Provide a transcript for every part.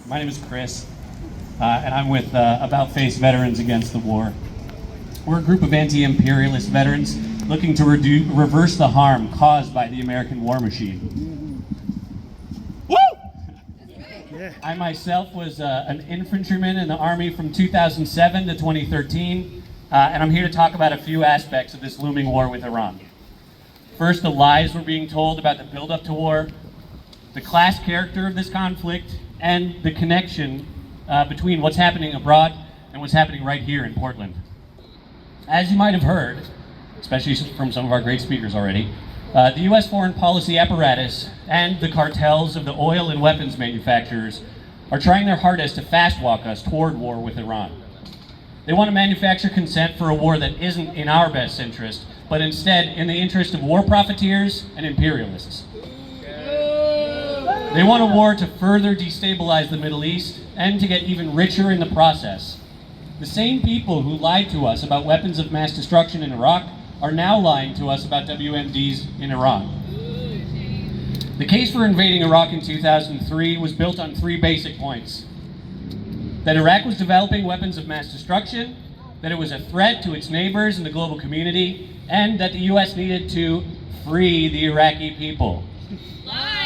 My name is Chris, and I'm with About Face Veterans Against the War. We're a group of anti-imperialist veterans looking to reverse the harm caused by the American war machine. Woo! I myself was an infantryman in the Army from 2007 to 2013, and I'm here to talk about a few aspects of this looming war with Iran. First, the lies we're being told about the build-up to war, the class character of this conflict, and the connection between what's happening abroad and what's happening right here in Portland. As you might have heard, especially from some of our great speakers already, the U.S. foreign policy apparatus and the cartels of the oil and weapons manufacturers are trying their hardest to fast-walk us toward war with Iran. They want to manufacture consent for a war that isn't in our best interest, but instead in the interest of war profiteers and imperialists. They want a war to further destabilize the Middle East and to get even richer in the process. The same people who lied to us about weapons of mass destruction in Iraq are now lying to us about WMDs in Iran. The case for invading Iraq in 2003 was built on three basic points: that Iraq was developing weapons of mass destruction, that it was a threat to its neighbors and the global community, and that the U.S. needed to free the Iraqi people. Lies!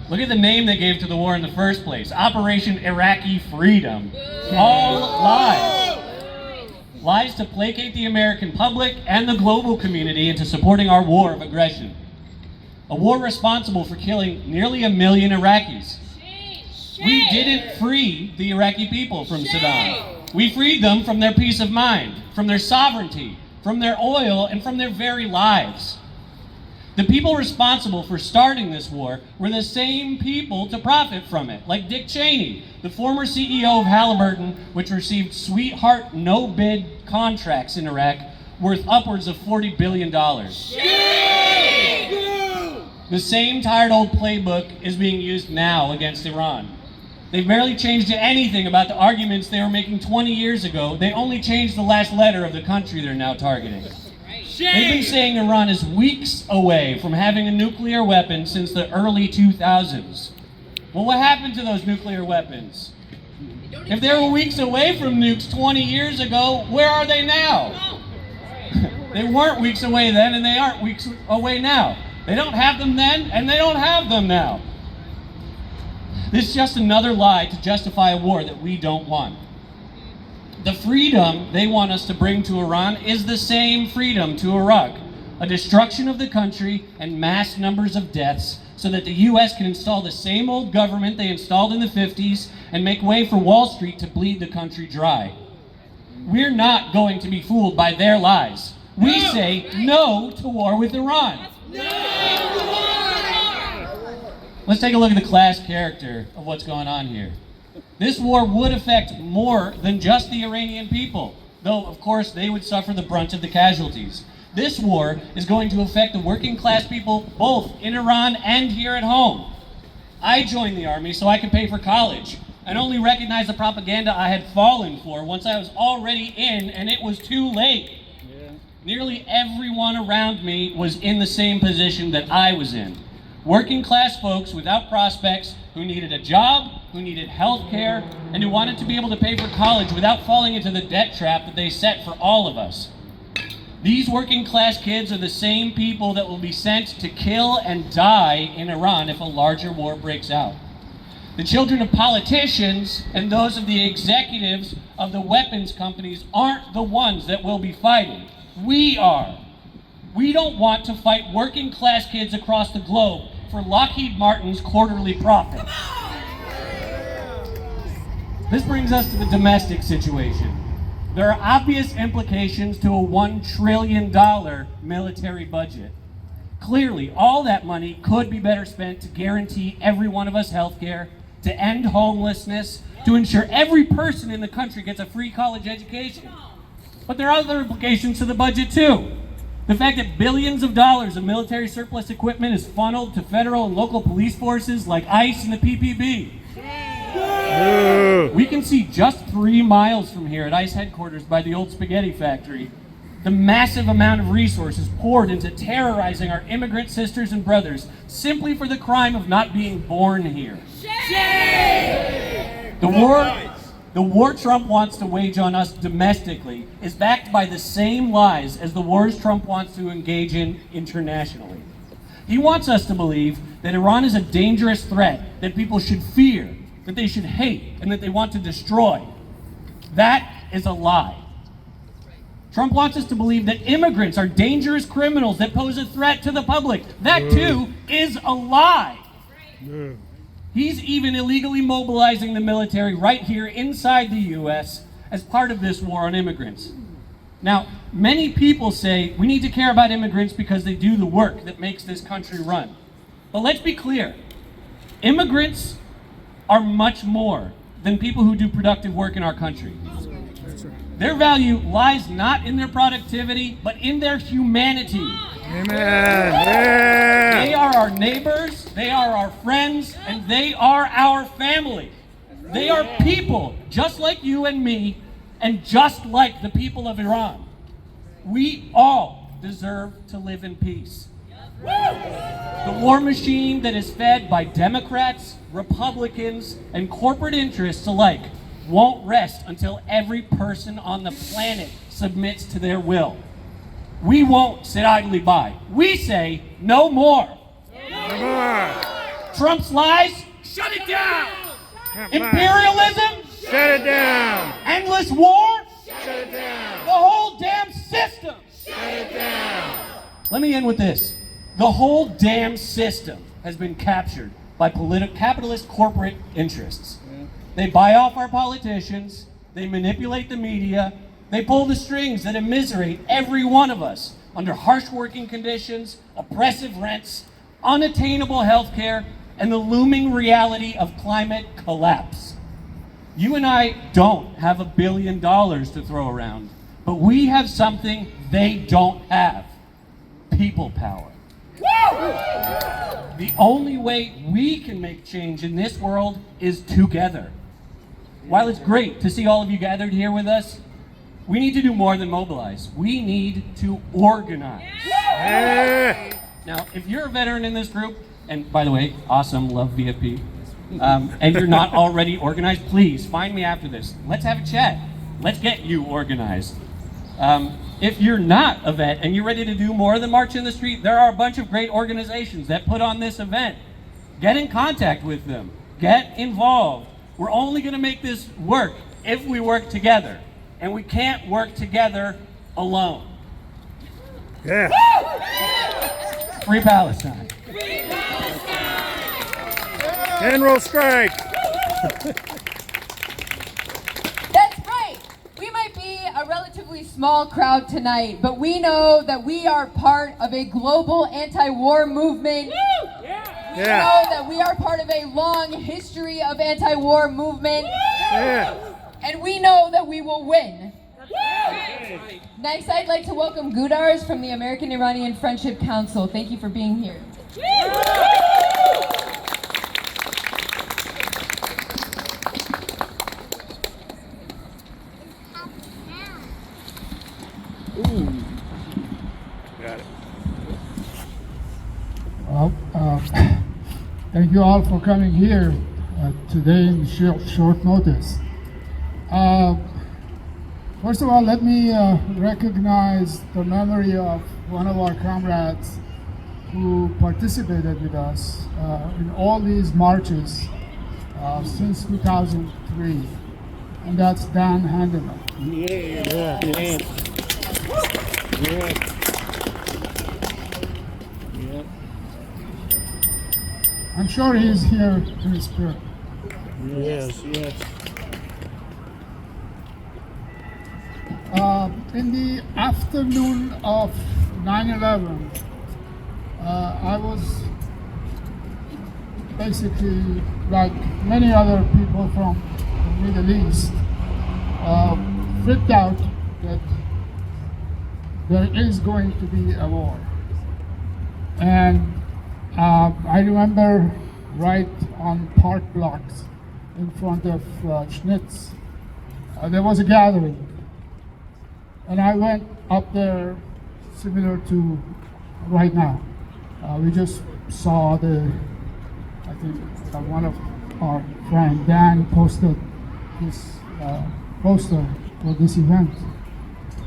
Look at the name they gave to the war in the first place: Operation Iraqi Freedom. All lies. Lies to placate the American public and the global community into supporting our war of aggression. A war responsible for killing nearly 1 million Iraqis. We didn't free the Iraqi people from Saddam. We freed them from their peace of mind, from their sovereignty, from their oil, and from their very lives. The people responsible for starting this war were the same people to profit from it, like Dick Cheney, the former CEO of Halliburton, which received sweetheart no-bid contracts in Iraq worth upwards of $40 billion. The same tired old playbook is being used now against Iran. They've barely changed anything about the arguments they were making 20 years ago. They only changed the last letter of the country they're now targeting. They've been saying Iran is weeks away from having a nuclear weapon since the early 2000s. Well, what happened to those nuclear weapons? If they were weeks away from nukes 20 years ago, where are they now? They weren't weeks away then, and they aren't weeks away now. They don't have them then, and they don't have them now. This is just another lie to justify a war that we don't want. The freedom they want us to bring to Iran is the same freedom to Iraq: a destruction of the country and mass numbers of deaths so that the U.S. can install the same old government they installed in the 50s and make way for Wall Street to bleed the country dry. We're not going to be fooled by their lies. We say no to war with Iran. Let's take a look at the class character of what's going on here. This war would affect more than just the Iranian people, though of course they would suffer the brunt of the casualties. This war is going to affect the working class people both in Iran and here at home. I joined the army so I could pay for college and only recognized the propaganda I had fallen for once I was already in, and it was too late. Nearly everyone around me was in the same position that I was in. Working class folks without prospects who needed a job, who needed health care, and who wanted to be able to pay for college without falling into the debt trap that they set for all of us. These working class kids are the same people that will be sent to kill and die in Iran if a larger war breaks out. The children of politicians and those of the executives of the weapons companies aren't the ones that will be fighting. We are. We don't want to fight working class kids across the globe for Lockheed Martin's quarterly profits. This brings us to the domestic situation. There are obvious implications to a $1 trillion military budget. Clearly, all that money could be better spent to guarantee every one of us health care, to end homelessness, to ensure every person in the country gets a free college education. But there are other implications to the budget too. The fact that billions of dollars of military surplus equipment is funneled to federal and local police forces like ICE and the PPB. We can see just 3 miles from here at ICE headquarters by the old spaghetti factory the massive amount of resources poured into terrorizing our immigrant sisters and brothers simply for the crime of not being born here. Shame! The war Trump wants to wage on us domestically is backed by the same lies as the wars Trump wants to engage in internationally. He wants us to believe that Iran is a dangerous threat that people should fear, that they should hate, and that they want to destroy. That is a lie. Trump wants us to believe that immigrants are dangerous criminals that pose a threat to the public. That too is a lie. He's even illegally mobilizing the military right here inside the U.S. as part of this war on immigrants. Now, many people say we need to care about immigrants because they do the work that makes this country run. But let's be clear, immigrants are much more than people who do productive work in our country. Their value lies not in their productivity, but in their humanity. Amen. Yeah. They are our neighbors, they are our friends, and they are our family. They are people just like you and me, and just like the people of Iran. We all deserve to live in peace. The war machine that is fed by Democrats, Republicans, and corporate interests alike won't rest until every person on the planet submits to their will. We won't sit idly by. We say no more. No more. Trump's lies, shut it down. Imperialism, shut it down. Endless war, Shut it down. the whole damn system. Shut it down. Let me end with this. The whole damn system has been captured by capitalist corporate interests. They buy off our politicians, they manipulate the media, they pull the strings that immiserate every one of us under harsh working conditions, oppressive rents, unattainable health care, and the looming reality of climate collapse. You and I don't have $1 billion to throw around, but we have something they don't have: people power. The only way we can make change in this world is together. While it's great to see all of you gathered here with us, we need to do more than mobilize. We need to organize. Yeah. Now, if you're a veteran in this group, and by the way, awesome, love VFP, and you're not already organized, please find me after this. Let's have a chat. Let's get you organized. If you're not a vet and you're ready to do more than march in the street, there are a bunch of great organizations that put on this event. Get in contact with them. Get involved. We're only going to make this work if we work together. And we can't work together alone. Yeah. Free Palestine. General strike. That's right. We might be a relatively small crowd tonight, but we know that we are part of a global anti-war movement. We know that we are part of a long history of anti-war movement. Yeah. And we know that we will win. Next, I'd like to welcome Gudars from the American-Iranian Friendship Council. Thank you for being here. Got it. Well, thank you all for coming here today in short notice. First of all, let me recognize the memory of one of our comrades who participated with us in all these marches since 2003, and that's Dan Handeman. I'm sure he's here in spirit. Yes. In the afternoon of 9/11, I was basically, like many other people from the Middle East, freaked out that there is going to be a war. And I remember right on park blocks in front of Schnitz, there was a gathering. And I went up there similar to right now. We just saw I think one of our friend Dan posted this poster for this event.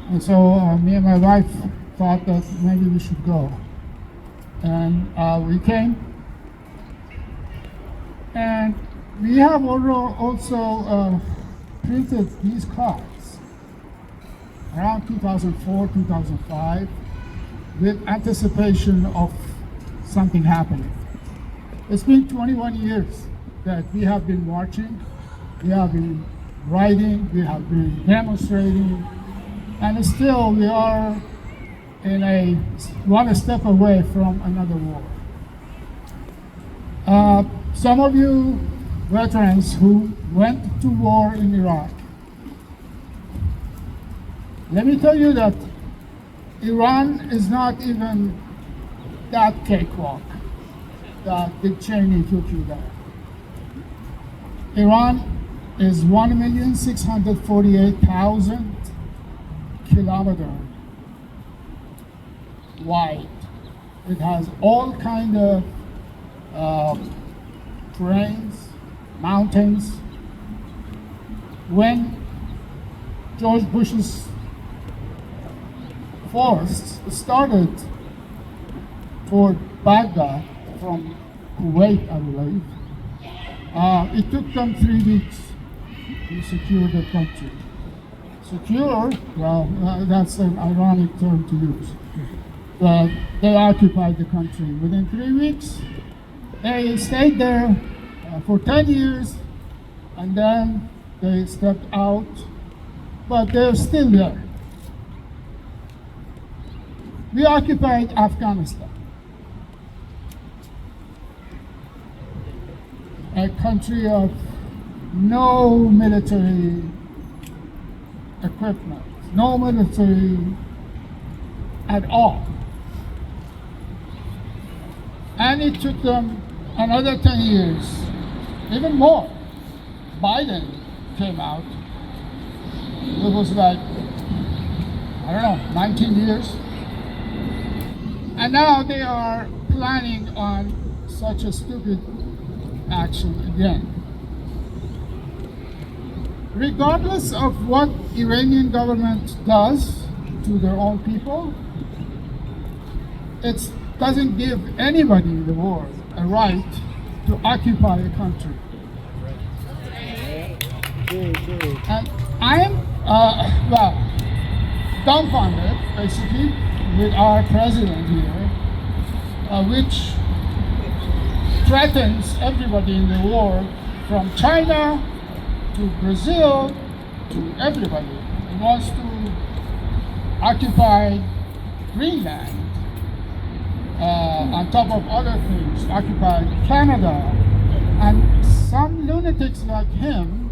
And so me and my wife thought that maybe we should go. And we came. And we have also printed these cards around 2004, 2005 with anticipation of something happening. It's been 21 years that we have been marching, we have been writing, we have been demonstrating, and still we are in one step away from another war. Some of you veterans who went to war in Iraq, let me tell you that Iran is not even that cakewalk that Dick Cheney took you there. Iran is 1,648,000 kilometers wide. It has all kind of terrains, mountains. When George Bush's force started toward Baghdad from Kuwait, I believe, it took them 3 weeks to secure the country. Secure, well, that's an ironic term to use. They occupied the country. Within 3 weeks, they stayed there for 10 years, and then they stepped out, but they're still there. We occupied Afghanistan, a country of no military equipment, no military at all. And it took them another 10 years, even more. Biden came out. It was like, I don't know, 19 years. And now they are planning on such a stupid action again. Regardless of what Iranian government does to their own people, it doesn't give anybody in the world a right to occupy a country. And I am, dumbfounded, basically, with our president here, which threatens everybody in the world, from China to Brazil to everybody. He wants to occupy Greenland, on top of other things, occupy Canada. And some lunatics like him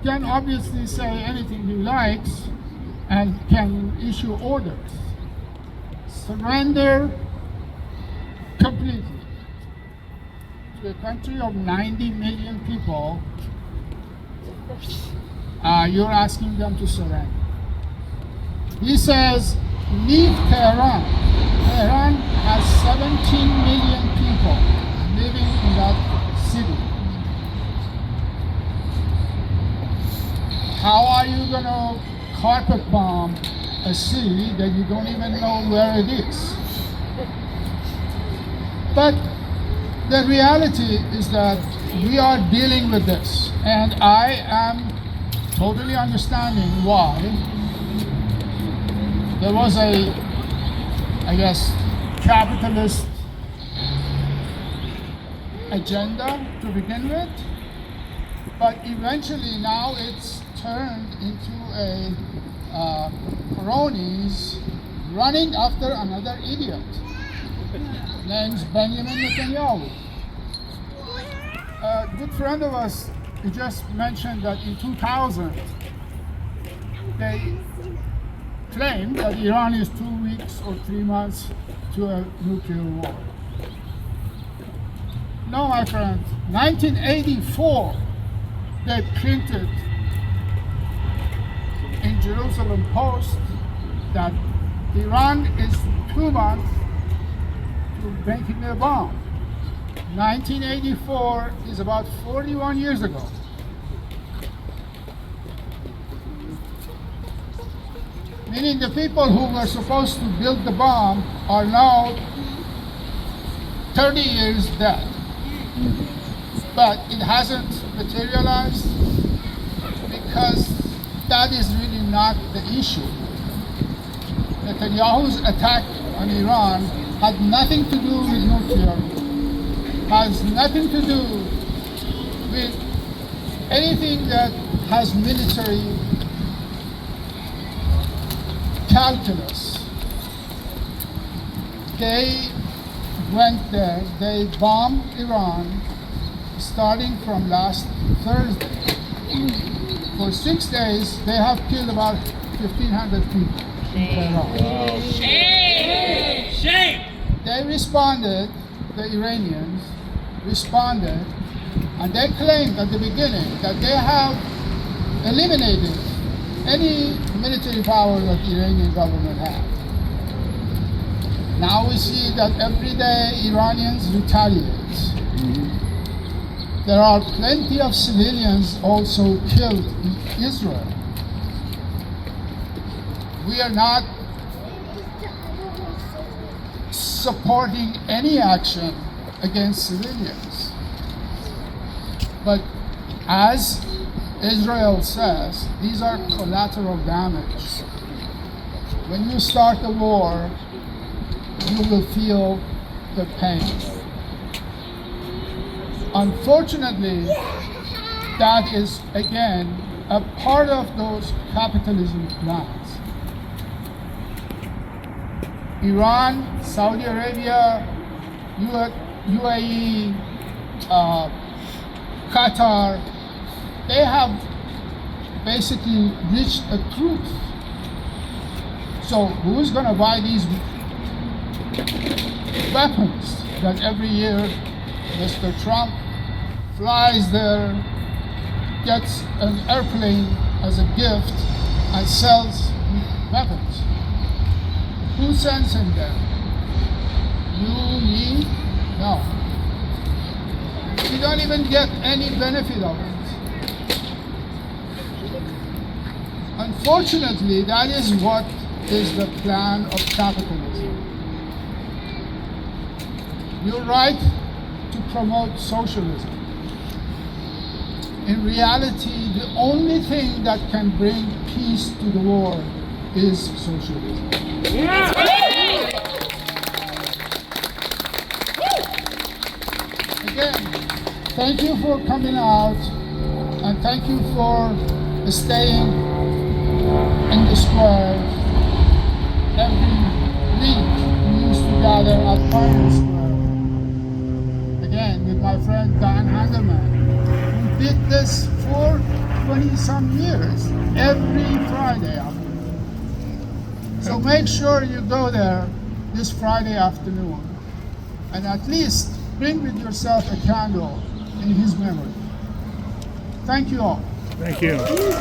can obviously say anything he likes and can issue orders. Surrender completely to a country of 90 million people. You're asking them to surrender. He says, leave Tehran. Tehran has 17 million people living in that city. How are you going to carpet bomb a city that you don't even know where it is? But the reality is that we are dealing with this, and I am totally understanding why there was I guess, capitalist agenda to begin with, but eventually now it's turned into a cronies running after another idiot named Benjamin Netanyahu. A good friend of us, he just mentioned that in 2000 they claimed that Iran is 2 weeks or 3 months to a nuclear war. No, my friend, 1984 they printed in Jerusalem Post that Iran is 2 months to making a bomb. 1984 is about 41 years ago. Meaning the people who were supposed to build the bomb are now 30 years dead. But it hasn't materialized because that is really not the issue. Netanyahu's attack on Iran had nothing to do with nuclear, has nothing to do with anything that has military calculus. They went there, they bombed Iran starting from last Thursday. For 6 days, they have killed about 1,500 people in Tehran. Shame! Shame! They responded, the Iranians responded, and they claimed at the beginning that they have eliminated any military power that the Iranian government had. Now we see that every day Iranians retaliate. There are plenty of civilians also killed in Israel. We are not supporting any action against civilians. But as Israel says, these are collateral damage. When you start a war, you will feel the pain. Unfortunately, that is again a part of those capitalism plans. Iran, Saudi Arabia, UAE, Qatar, they have basically reached a truth. So who's going to buy these weapons that every year Mr. Trump flies there, gets an airplane as a gift, and sells weapons? Who sends him there? You, me? No. You don't even get any benefit of it. Unfortunately, that is what is the plan of capitalism. You're right to promote socialism. In reality, the only thing that can bring peace to the world is socialism. Again, thank you for coming out, and thank you for staying in the square. Every week we used to gather at Pioneer Square. Again, with my friend Dan Hangerman. We did this for 20-some years, every Friday afternoon. So make sure you go there this Friday afternoon, and at least bring with yourself a candle in his memory. Thank you all. Thank you.